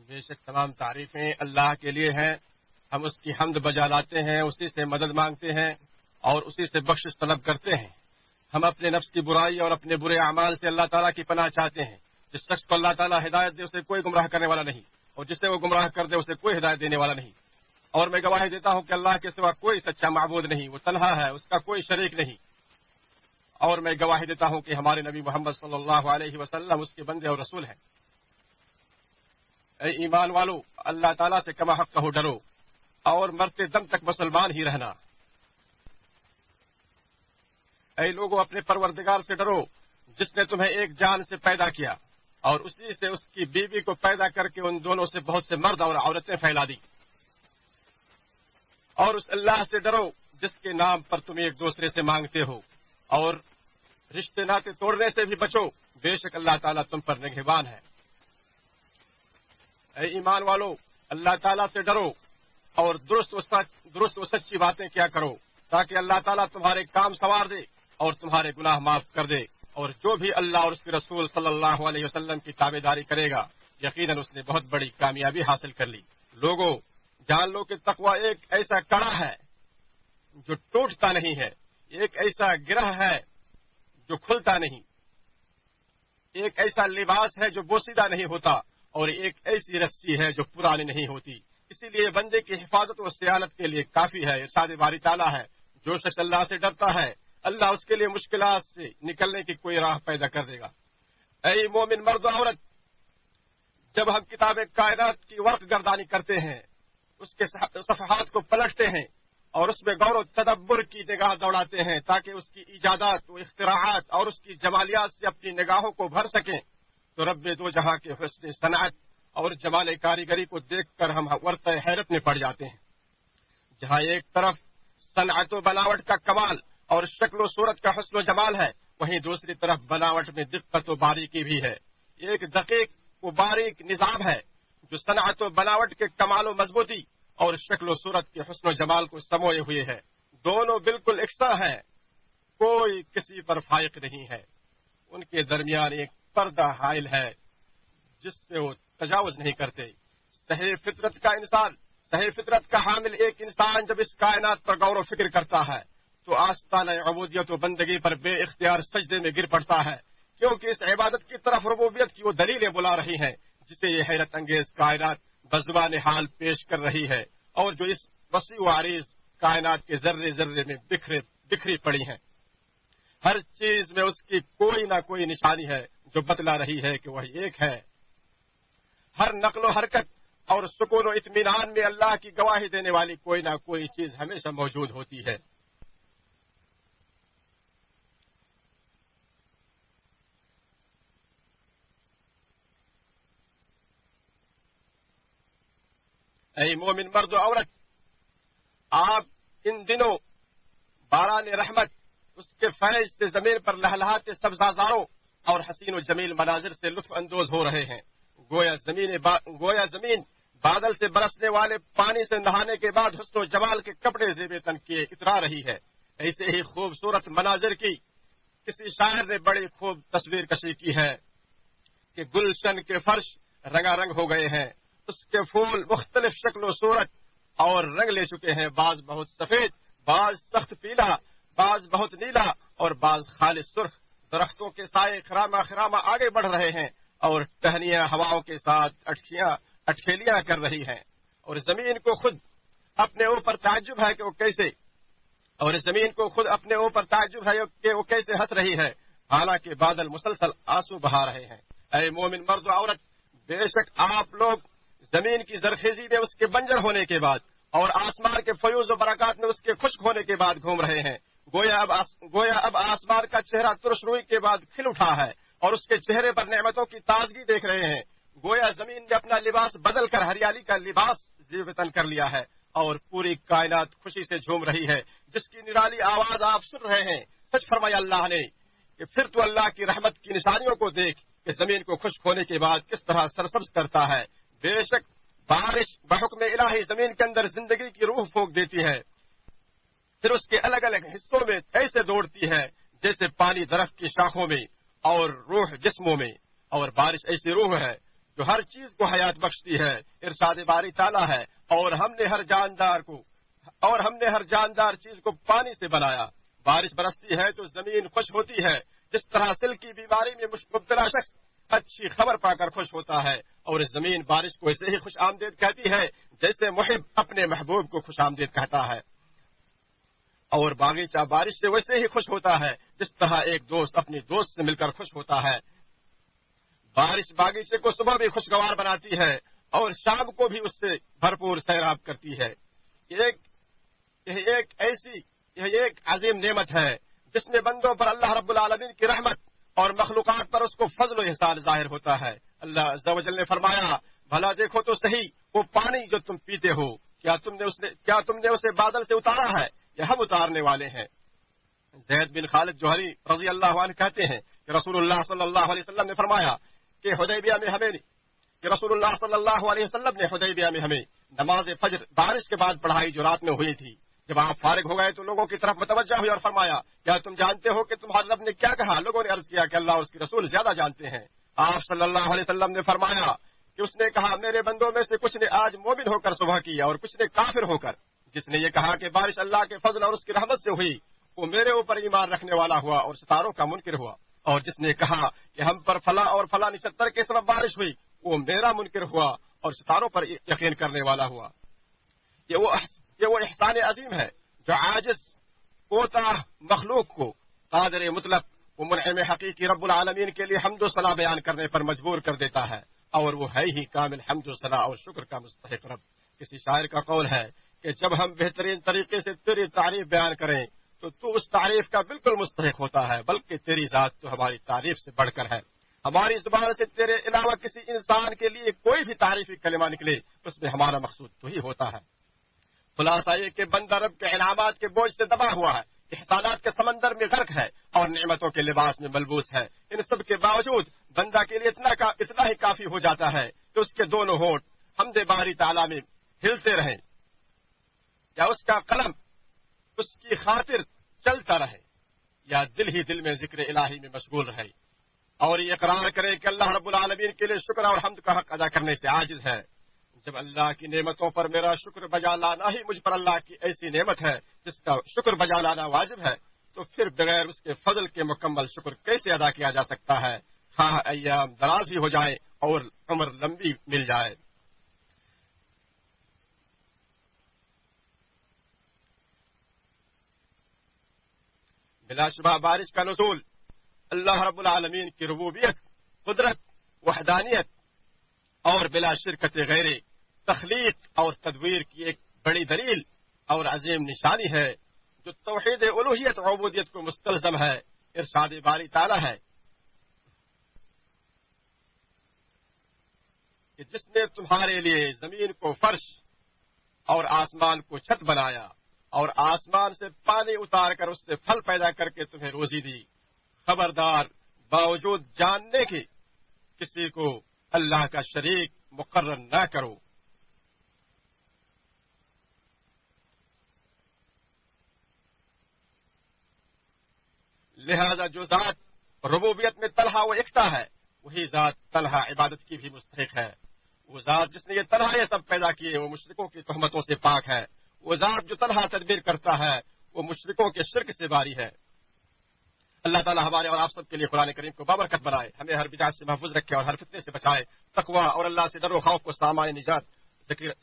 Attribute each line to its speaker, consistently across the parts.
Speaker 1: بے شک تمام تعریفیں اللہ کے لیے ہیں. ہم اس کی حمد بجا لاتے ہیں، اسی سے مدد مانگتے ہیں اور اسی سے بخشش طلب کرتے ہیں. ہم اپنے نفس کی برائی اور اپنے برے اعمال سے اللہ تعالیٰ کی پناہ چاہتے ہیں. جس شخص کو اللہ تعالیٰ ہدایت دے اسے کوئی گمراہ کرنے والا نہیں، اور جسے وہ گمراہ کر دے اسے کوئی ہدایت دینے والا نہیں. اور میں گواہی دیتا ہوں کہ اللہ کے سوا کوئی سچا معبود نہیں، وہ تنہا ہے، اس کا کوئی شریک نہیں. اور میں گواہی دیتا ہوں کہ ہمارے نبی محمد صلی اللہ علیہ وسلم اس کے بندے اور رسول ہیں. اے ایمان والو، اللہ تعالیٰ سے کما حق کہو ڈرو اور مرتے دم تک مسلمان ہی رہنا. اے لوگوں، اپنے پروردگار سے ڈرو جس نے تمہیں ایک جان سے پیدا کیا اور اسی سے اس کی بیوی کو پیدا کر کے ان دونوں سے بہت سے مرد اور عورتیں پھیلا دی. اور اس اللہ سے ڈرو جس کے نام پر تم ایک دوسرے سے مانگتے ہو، اور رشتے ناطے توڑنے سے بھی بچو، بے شک اللہ تعالیٰ تم پر نگہبان ہے. اے ایمان والو، اللہ تعالیٰ سے ڈرو اور درست و سچی باتیں کیا کرو تاکہ اللہ تعالیٰ تمہارے کام سنوار دے اور تمہارے گناہ معاف کر دے. اور جو بھی اللہ اور اس کے رسول صلی اللہ علیہ وسلم کی تابع داری کرے گا یقیناً اس نے بہت بڑی کامیابی حاصل کر لی. لوگوں، جان لو کہ تقوی ایک ایسا کڑا ہے جو ٹوٹتا نہیں ہے، ایک ایسا گرہ ہے جو کھلتا نہیں، ایک ایسا لباس ہے جو بوسیدہ نہیں ہوتا، اور ایک ایسی رسی ہے جو پرانی نہیں ہوتی. اسی لیے بندے کی حفاظت و سیانت کے لیے کافی ہے. ارشاد باری تعالیٰ ہے، جو شخص اللہ سے ڈرتا ہے اللہ اس کے لیے مشکلات سے نکلنے کی کوئی راہ پیدا کر دے گا. اے مومن مرد و عورت، جب ہم کتاب کائنات کی ورق گردانی کرتے ہیں، اس کے صفحات کو پلٹتے ہیں اور اس میں غور و تدبر کی نگاہ دوڑاتے ہیں تاکہ اس کی ایجادات و اختراعات اور اس کی جمالیات سے اپنی نگاہوں کو بھر سکیں، تو رب دو جہاں کے حسن صنعت اور جمال کاریگری کو دیکھ کر ہم ورطہ حیرت میں پڑ جاتے ہیں. جہاں ایک طرف صنعت و بناوٹ کا کمال اور شکل و صورت کا حسن و جمال ہے، وہیں دوسری طرف بناوٹ میں دقت و باریکی بھی ہے. ایک دقیق و باریک نظام ہے جو صنعت و بناوٹ کے کمال و مضبوطی اور شکل و صورت کے حسن و جمال کو سموئے ہوئے ہے. دونوں بالکل یکساں ہیں، کوئی کسی پر فائق نہیں ہے. ان کے درمیان ایک پردہ حائل ہے جس سے وہ تجاوز نہیں کرتے. صحیح فطرت کا حامل ایک انسان جب اس کائنات پر غور و فکر کرتا ہے تو آستانہ عبودیت و بندگی پر بے اختیار سجدے میں گر پڑتا ہے، کیونکہ اس عبادت کی طرف ربوبیت کی وہ دلیلیں بلا رہی ہیں جسے یہ حیرت انگیز کائنات بزبان حال پیش کر رہی ہے، اور جو اس وسیع و عریض کائنات کے ذرے ذرے میں بکھری پڑی ہیں. ہر چیز میں اس کی کوئی نہ کوئی نشانی ہے جو بتلا رہی ہے کہ وہی ایک ہے. ہر نقل و حرکت اور سکون و اطمینان میں اللہ کی گواہی دینے والی کوئی نہ کوئی چیز ہمیشہ موجود ہوتی ہے. اے مومن مرد و عورت، آپ ان دنوں باران رحمت اس کے فیض سے زمین پر لہلہاتے سبزاروں اور حسین و جمیل مناظر سے لطف اندوز ہو رہے ہیں. گویا زمین بادل سے برسنے والے پانی سے نہانے کے بعد حسن و جمال کے کپڑے زیب تن کیے اترا رہی ہے. ایسے ہی خوبصورت مناظر کی کسی شاعر نے بڑی خوب تصویر کشی کی ہے کہ گلشن کے فرش رنگا رنگ ہو گئے ہیں، اس کے پھول مختلف شکل و صورت اور رنگ لے چکے ہیں، بعض بہت سفید، بعض سخت پیلا، بعض بہت نیلا اور بعض خالص سرخ. درختوں کے سائے خراما خراما آگے بڑھ رہے ہیں اور ٹہنیاں ہواؤں کے ساتھ اٹکھیلیاں کر رہی ہیں، اور زمین کو خود اپنے اوپر تعجب ہے کہ وہ کیسے ہنس رہی ہے، حالانکہ بادل مسلسل آنسو بہا رہے ہیں. اے مومن مرد و عورت، بے شک آپ لوگ زمین کی زرخیزی میں اس کے بنجر ہونے کے بعد اور آسمان کے فیوز و برکات میں اس کے خشک ہونے کے بعد گھوم رہے ہیں. گویا اب آسمان کا چہرہ ترش روئی کے بعد کھل اٹھا ہے اور اس کے چہرے پر نعمتوں کی تازگی دیکھ رہے ہیں. گویا زمین نے اپنا لباس بدل کر ہریالی کا لباس زیب تن کر لیا ہے اور پوری کائنات خوشی سے جھوم رہی ہے، جس کی نرالی آواز آپ سن رہے ہیں. سچ فرمایا اللہ نے کہ پھر تو اللہ کی رحمت کی نشانیوں کو دیکھ کہ زمین کو خشک ہونے کے بعد کس طرح سرسبز کرتا ہے. بے شک بارش بحکم الہی زمین کے اندر زندگی کی روح پھونک دیتی ہے، پھر اس کے الگ الگ حصوں میں ایسے دوڑتی ہے جیسے پانی درخت کی شاخوں میں اور روح جسموں میں. اور بارش ایسی روح ہے جو ہر چیز کو حیات بخشتی ہے. ارشاد باری تعالیٰ ہے اور ہم نے ہر جاندار چیز کو پانی سے بنایا. بارش برستی ہے تو زمین خوش ہوتی ہے. جس طرح دل کی بیماری میں مبتلا شخص اچھی خبر پا کر خوش ہوتا ہے اور زمین بارش کو ایسے ہی خوش آمدید کہتی ہے جیسے محب اپنے محبوب کو خوش آمدید کہتا ہے. اور باغیچہ بارش سے ویسے ہی خوش ہوتا ہے جس طرح ایک دوست اپنی دوست سے مل کر خوش ہوتا ہے. بارش باغیچے کو صبح بھی خوشگوار بناتی ہے اور شام کو بھی اس سے بھرپور سیراب کرتی ہے. یہ ایک عظیم نعمت ہے جس میں بندوں پر اللہ رب العالمین کی رحمت اور مخلوقات پر اس کو فضل و احسان ظاہر ہوتا ہے. اللہ عز و جل نے فرمایا بھلا دیکھو تو صحیح وہ پانی جو تم پیتے ہو کیا تم نے اسے بادل سے اتارا ہے یا ہم اتارنے والے ہیں. زید بن خالد جوہری رضی اللہ عنہ کہتے ہیں کہ رسول اللہ صلی اللہ علیہ وسلم نے فرمایا کہ رسول اللہ صلی اللہ علیہ وسلم نے حدیبیہ میں ہمیں نماز فجر بارش کے بعد پڑھائی جو رات میں ہوئی تھی. جب آپ فارغ ہو گئے تو لوگوں کی طرف متوجہ ہوئی اور فرمایا کیا تم جانتے ہو کہ تمہارے رب نے کیا کہا؟ لوگوں نے عرض کیا کہ اللہ اور اس کے رسول زیادہ جانتے ہیں. آپ صلی اللہ علیہ وسلم نے فرمایا کہ اس نے کہا میرے بندوں میں سے کچھ نے آج مومن ہو کر صبح کی اور کچھ نے کافر ہو کر. جس نے یہ کہا کہ بارش اللہ کے فضل اور اس کی رحمت سے ہوئی وہ میرے اوپر ایمان رکھنے والا ہوا اور ستاروں کا منکر ہوا. اور جس نے کہا کہ ہم پر فلاں اور فلاں نچتر کے سبب بارش ہوئی وہ میرا منکر ہوا اور ستاروں پر یقین کرنے والا ہوا. یہ وہ احسان عظیم ہے جو عاجز کوتاہ مخلوق کو قادر مطلق و منعم حقیقی رب العالمین کے لیے حمد و ثنا بیان کرنے پر مجبور کر دیتا ہے. اور وہ ہے ہی کامل حمد و ثنا اور شکر کا مستحق رب. کسی شاعر کا قول ہے کہ جب ہم بہترین طریقے سے تیری تعریف بیان کریں تو اس تعریف کا بالکل مستحق ہوتا ہے بلکہ تیری ذات تو ہماری تعریف سے بڑھ کر ہے. ہماری زبان سے تیرے علاوہ کسی انسان کے لیے کوئی بھی تعریفی کلمہ نکلے اس میں ہمارا مقصود تو ہی ہوتا ہے. خلاصہ یہ کہ بندہ رب کے انعامات کے بوجھ سے دبا ہوا ہے, احسانات کے سمندر میں غرق ہے اور نعمتوں کے لباس میں ملبوس ہے. ان سب کے باوجود بندہ کے لیے اتنا ہی کافی ہو جاتا ہے کہ اس کے دونوں ہونٹ حمد باری تعالیٰ میں ہلتے رہیں یا اس کا قلم اس کی خاطر چلتا رہے یا دل ہی دل میں ذکر الہی میں مشغول رہے اور یہ اقرار کرے کہ اللہ رب العالمین کے لیے شکر اور حمد کا حق ادا کرنے سے عاجز ہے. جب اللہ کی نعمتوں پر میرا شکر بجا لانا ہی مجھ پر اللہ کی ایسی نعمت ہے جس کا شکر بجا لانا واجب ہے تو پھر بغیر اس کے فضل کے مکمل شکر کیسے ادا کیا جا سکتا ہے, خواہ ایام دراز ہی ہو جائے اور عمر لمبی مل جائے. بلا شبہ بارش کا نزول اللہ رب العالمین کی ربوبیت, قدرت, وحدانیت اور بلا شرکت غیر تخلیق اور تدبیر کی ایک بڑی دلیل اور عظیم نشانی ہے جو توحید الوہیت و عبودیت کو مستلزم ہے. ارشاد باری تعالیٰ ہے کہ جس نے تمہارے لیے زمین کو فرش اور آسمان کو چھت بنایا اور آسمان سے پانی اتار کر اس سے پھل پیدا کر کے تمہیں روزی دی. خبردار باوجود جاننے کے کسی کو اللہ کا شریک مقرر نہ کرو. لہذا جو ذات ربوبیت میں تنہا و یکتا ہے وہی ذات تنہا عبادت کی بھی مستحق ہے. وہ ذات جس نے یہ تنہا یہ سب پیدا کیے وہ مشرکوں کی تہمتوں سے پاک ہے. وہ ذات جو تنہا تدبیر کرتا ہے وہ مشرکوں کے شرک سے باری ہے. اللہ تعالیٰ ہمارے اور آپ سب کے لیے قرآن کریم کو بابرکت بنائے, ہمیں ہر بدعت سے محفوظ رکھے اور ہر فتنے سے بچائے. تقوی اور اللہ سے ڈر و خوف کو سامان نجات,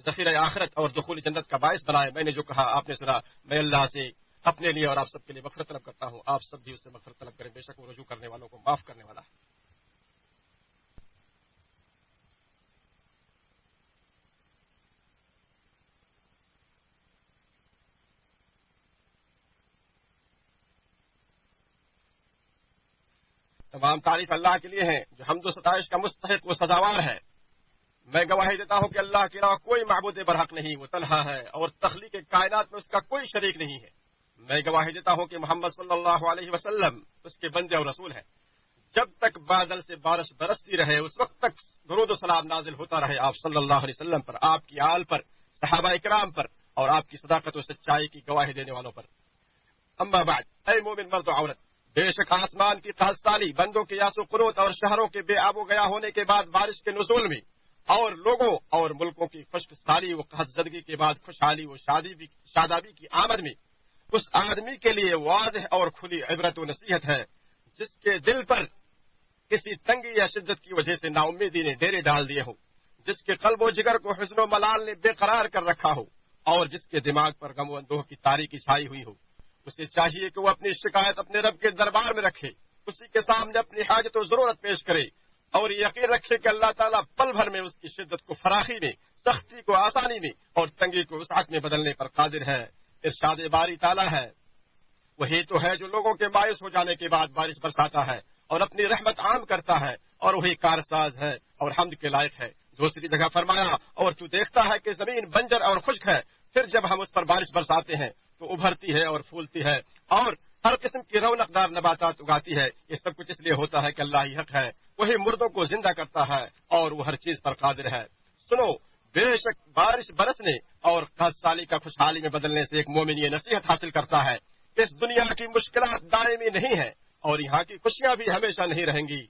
Speaker 1: ذخیرہ آخرت اور دخول جنت کا باعث بنائے. میں نے جو کہا آپ نے سنا, میں اللہ سے اپنے لیے اور آپ سب کے لیے مغفرت طلب کرتا ہوں. آپ سب بھی اس سے مغفرت طلب کریں, بے شک وہ رجوع کرنے والوں کو معاف کرنے والا ہے. تمام تعریف اللہ کے لیے ہیں جو حمد و ستائش کا مستحق و سزاوار ہے. میں گواہی دیتا ہوں کہ اللہ کے علاوہ کوئی معبود برحق نہیں, وہ تنہا ہے اور تخلیق کائنات میں اس کا کوئی شریک نہیں ہے. میں گواہی دیتا ہوں کہ محمد صلی اللہ علیہ وسلم اس کے بندے اور رسول ہیں. جب تک بادل سے بارش برستی رہے اس وقت تک درود و سلام نازل ہوتا رہے آپ صلی اللہ علیہ وسلم پر, آپ کی آل پر, صحابہ کرام پر اور آپ کی صداقت و سچائی کی گواہی دینے والوں پر. اما بعد, اے مومن مرد و عورت, بے شک آسمان کی قحط سالی، بندوں کے یاس و قنوت اور شہروں کے بے آب و گیا ہونے کے بعد بارش کے نزول میں، اور لوگوں اور ملکوں کی خشک سالی و قحط زدگی کے بعد خوشحالی و شادابی کی آمد میں اس آدمی کے لیے واضح اور کھلی عبرت و نصیحت ہے جس کے دل پر کسی تنگی یا شدت کی وجہ سے نا امیدی نے ڈیرے ڈال دیے ہوں، جس کے قلب و جگر کو حزن و ملال نے بے قرار کر رکھا ہو، اور جس کے دماغ پر غم و اندوہ کی تاریکی چھائی ہوئی ہو، اسے چاہیے کہ وہ اپنی شکایت اپنے رب کے دربار میں رکھے، اسی کے سامنے اپنی حاجت و ضرورت پیش کرے، اور یقین رکھے کہ اللہ تعالیٰ پل بھر میں اس کی شدت کو فراخی میں، سختی کو آسانی میں، اور تنگی کو وسعت میں بدلنے پر قادر ہے۔ ارشاد باری تعالیٰ ہے، وہی تو ہے جو لوگوں کے باعث ہو جانے کے بعد بارش برساتا ہے اور اپنی رحمت عام کرتا ہے، اور وہی کارساز ہے اور حمد کے لائق ہے۔ دوسری جگہ فرمایا، اور تو دیکھتا ہے کہ زمین بنجر اور خشک ہے، پھر جب ہم اس پر بارش برساتے ہیں تو ابھرتی ہے اور پھولتی ہے، اور ہر قسم کی رونق دار نباتات اگاتی ہے۔ یہ سب کچھ اس لیے ہوتا ہے کہ اللہ ہی حق ہے، وہی مردوں کو زندہ کرتا ہے اور وہ ہر چیز پر قادر ہے۔ سنو، بے شک بارش برسنے اور قحط سالی کا خوشحالی میں بدلنے سے ایک مومن یہ نصیحت حاصل کرتا ہے کہ اس دنیا کی مشکلات دائمی نہیں ہیں اور یہاں کی خوشیاں بھی ہمیشہ نہیں رہیں گی،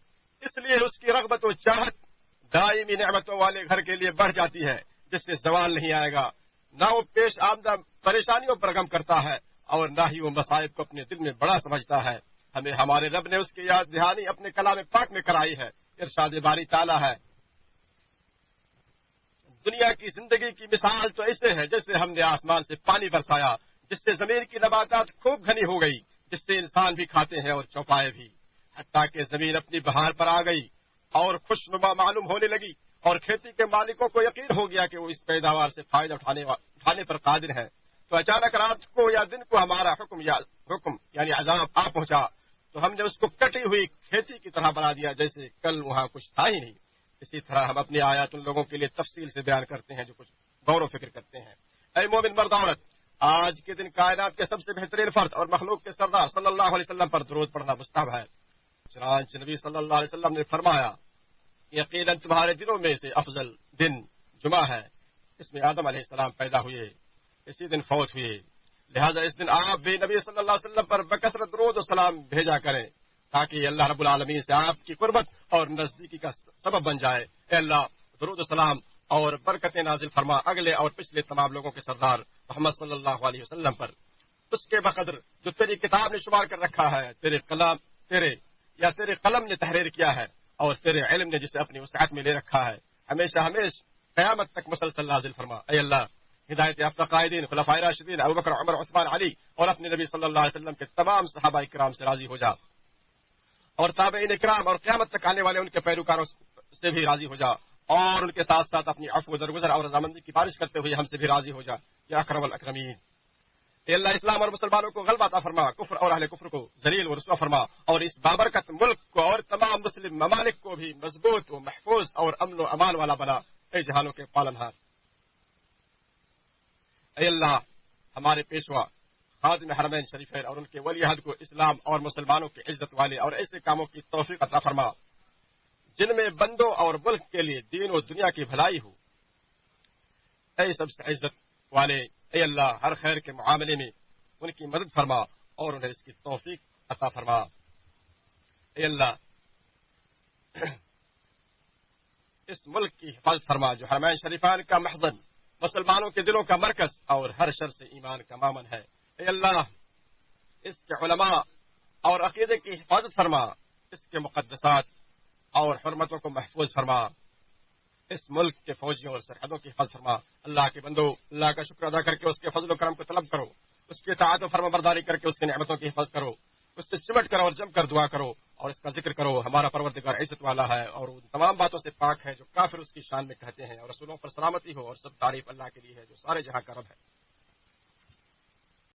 Speaker 1: اس لیے اس کی رغبت و چاہت دائمی نعمتوں والے گھر کے لیے بڑھ جاتی ہے جس سے زوال نہیں آئے گا۔ نہ وہ پیش آمدہ پریشانیوں پر غم کرتا ہے اور نہ ہی وہ مصائب کو اپنے دل میں بڑا سمجھتا ہے۔ ہمیں ہمارے رب نے اس کی یاد دہانی اپنے کلام پاک میں کرائی ہے۔ ارشاد باری تعالیٰ ہے، دنیا کی زندگی کی مثال تو ایسے ہے جیسے ہم نے آسمان سے پانی برسایا جس سے زمین کی نباتات خوب گھنی ہو گئی، جس سے انسان بھی کھاتے ہیں اور چوپائے بھی، حتیٰ کہ زمین اپنی بہار پر آ گئی اور خوشنما معلوم ہونے لگی، اور کھیتی کے مالکوں کو یقین ہو گیا کہ وہ اس پیداوار سے فائدہ اٹھانے پر قادر ہیں۔ تو اچانک رات کو یا دن کو ہمارا حکم یعنی عذاب آ پہنچا تو ہم نے اس کو کٹی ہوئی کھیتی کی طرح بنا دیا جیسے کل وہاں کچھ تھا ہی نہیں۔ اسی طرح ہم اپنی آیات ان لوگوں کے لیے تفصیل سے بیان کرتے ہیں جو کچھ غور و فکر کرتے ہیں۔ اے مومن مرد عورت، آج کے دن کائنات کے سب سے بہترین فرد اور مخلوق کے سردار صلی اللہ علیہ وسلم پر درود پڑھنا مستحب ہے۔ چنانچہ نبی صلی اللہ علیہ وسلم نے فرمایا، یقیناً تمہارے دنوں میں سے افضل دن جمعہ ہے، اس میں آدم علیہ السلام پیدا ہوئے، اسی دن فوت ہوئے، لہذا اس دن آپ بھی نبی صلی اللہ علیہ وسلم پر بکثرت درود و سلام بھیجا کریں تاکہ اللہ رب العالمین سے آپ کی قربت اور نزدیکی کا سبب بن جائے۔ اے اللہ، درود و سلام اور برکتیں نازل فرما اگلے اور پچھلے تمام لوگوں کے سردار محمد صلی اللہ علیہ وسلم پر، اس کے بقدر جو تیری کتاب نے شمار کر رکھا ہے، تیرے قلم نے تحریر کیا ہے اور تیرے علم نے جسے اپنی وسعت میں لے رکھا ہے، ہمیشہ قیامت تک مسلسل نازل فرما۔ اے اللہ، ہدایت یافتہ قائدین، خلفائے راشدین ابوبکر، عمر، عثمان، علی اور اپنے نبی صلی اللہ علیہ وسلم کے تمام صحابہ کرام سے راضی ہو جا، اور تابعین کرام اور قیامت تک آنے والے ان کے پیروکاروں سے بھی راضی ہو جا، اور ان کے ساتھ ساتھ اپنی عفو درگزر اور رضامندی کی بارش کرتے ہوئے ہم سے بھی راضی ہو جا یا اکرم الاکرمین۔ اے اللہ، اسلام اور مسلمانوں کو غلبہ عطا فرما، کفر اور اہل کفر کو ذلیل و رسوا فرما، اور اس بابرکت ملک کو اور تمام مسلم ممالک کو بھی مضبوط و محفوظ اور امن و امان والا بنا۔ اے جہانوں کے پالنہار، اے اللہ، ہمارے پیشوا خادم حرمین شریفین اور ان کے ولی عہد کو اسلام اور مسلمانوں کی عزت والے اور ایسے کاموں کی توفیق عطا فرما جن میں بندوں اور ملک کے لیے دین و دنیا کی بھلائی ہو۔ اے سب سے عزت والے، اے اللہ، ہر خیر کے معاملے میں ان کی مدد فرما اور انہیں اس کی توفیق عطا فرما۔ اے اللہ، اس ملک کی حفاظت فرما جو حرمین شریفان کا محضن، مسلمانوں کے دلوں کا مرکز اور ہر شر سے ایمان کا مامن ہے۔ اے اللہ، اس کے علماء اور عقیدے کی حفاظت فرما، اس کے مقدسات اور حرمتوں کو محفوظ فرما، اس ملک کے فوجیوں اور سرحدوں کی حفاظت فرما۔ اللہ کے بندو، اللہ کا شکر ادا کر کے اس کے فضل و کرم کو طلب کرو، اس کی اطاعت و فرما برداری کر کے اس کی نعمتوں کی حفاظت کرو، اس سے چمٹ کر اور جم کر دعا کرو اور اس کا ذکر کرو۔ ہمارا پروردگار عزت والا ہے اور ان تمام باتوں سے پاک ہے جو کافر اس کی شان میں کہتے ہیں، اور رسولوں پر سلامتی ہو اور سب تعریف اللہ کے لیے ہے جو سارے جہاں کا رب ہے۔